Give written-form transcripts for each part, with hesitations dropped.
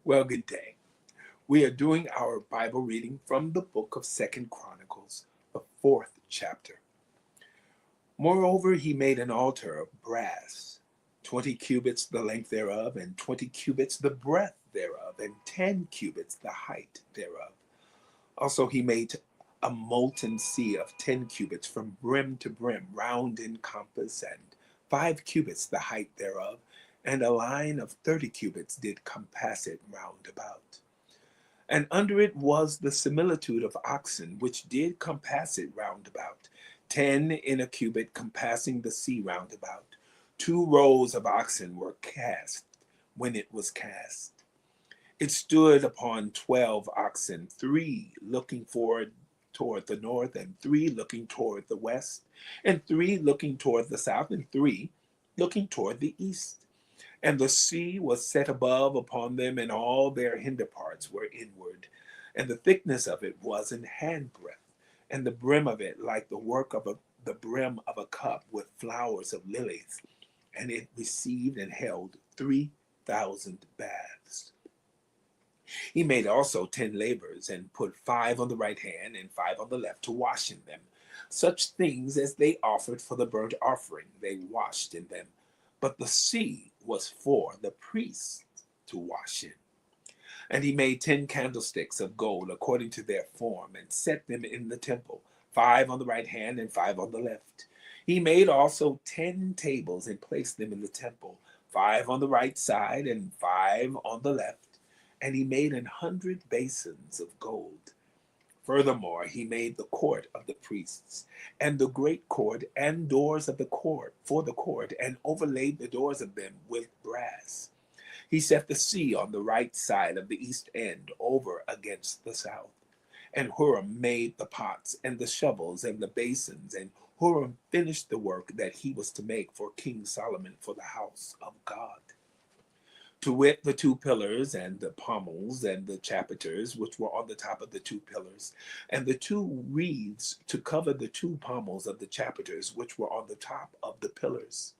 Well, good day. We are doing our Bible reading from the book of Second Chronicles, the fourth chapter. Moreover, he made an altar of brass, 20 cubits the length thereof, and 20 cubits the breadth thereof, and 10 cubits the height thereof. Also he made a molten sea of 10 cubits from brim to brim, round in compass, and 5 cubits the height thereof, and a line of 30 cubits did compass it round about. And under it was the similitude of oxen, which did compass it round about, 10 in a cubit compassing the sea round about. 2 rows of oxen were cast when it was cast. It stood upon 12 oxen, 3 looking forward toward the north, and 3 looking toward the west, and 3 looking toward the south, and 3 looking toward the east. And the sea was set above upon them, and all their hinder parts were inward. And the thickness of it was an handbreadth, and the brim of it like the work of the brim of a cup with flowers of lilies. And it received and held 3,000 baths. He made also 10 lavers, and put 5 on the right hand and 5 on the left to wash in them. Such things as they offered for the burnt offering, they washed in them. But the sea was for the priests to wash in. And he made 10 candlesticks of gold according to their form, and set them in the temple, 5 on the right hand and 5 on the left. He made also 10 tables, and placed them in the temple, 5 on the right side and 5 on the left. And he made 100 basins of gold. Furthermore, he made the court of the priests, and the great court, and doors of the court for the court, and overlaid the doors of them with brass. He set the sea on the right side of the east end, over against the south. And Huram made the pots, and the shovels, and the basins, and Huram finished the work that he was to make for King Solomon for the house of God. To wit, the 2 pillars, and the pommels, and the chapiters, which were on the top of the 2 pillars, and the 2 wreaths to cover the 2 pommels of the chapiters, which were on the top of the pillars.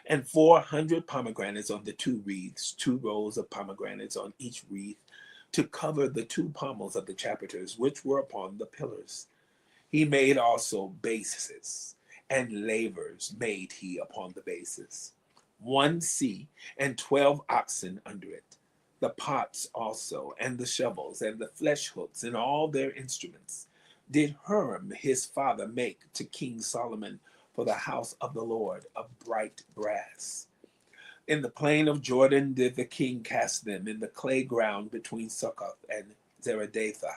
And 400 pomegranates on the 2 wreaths, 2 rows of pomegranates on each wreath, to cover the 2 pommels of the chapiters, which were upon the pillars. He made also bases, and lavers made he upon the bases. 1 sea, and 12 oxen under it. The pots also, and the shovels, and the flesh hooks, and all their instruments, did Huram his father make to King Solomon for the house of the Lord of bright brass. In the plain of Jordan did the king cast them, in the clay ground between Succoth and Zeradatha.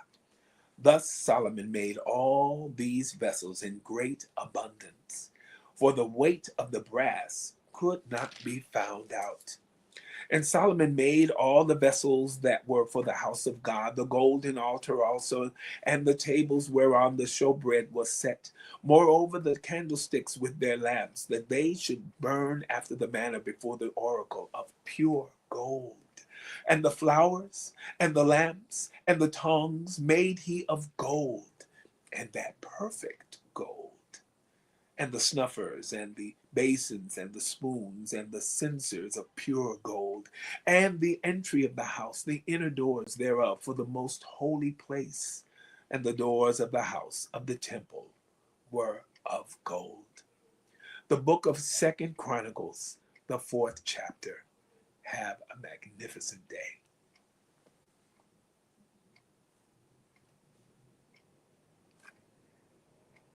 Thus Solomon made all these vessels in great abundance, for the weight of the brass could not be found out. And Solomon made all the vessels that were for the house of God, the golden altar also, and the tables whereon the showbread was set. Moreover, the candlesticks with their lamps, that they should burn after the manner before the oracle of pure gold. And the flowers, and the lamps, and the tongues made he of gold, and that perfect gold. And the snuffers, and the basins, and the spoons, and the censers of pure gold, and the entry of the house, the inner doors thereof, for the most holy place, and the doors of the house of the temple were of gold. The book of Second Chronicles, the fourth chapter. Have a magnificent day.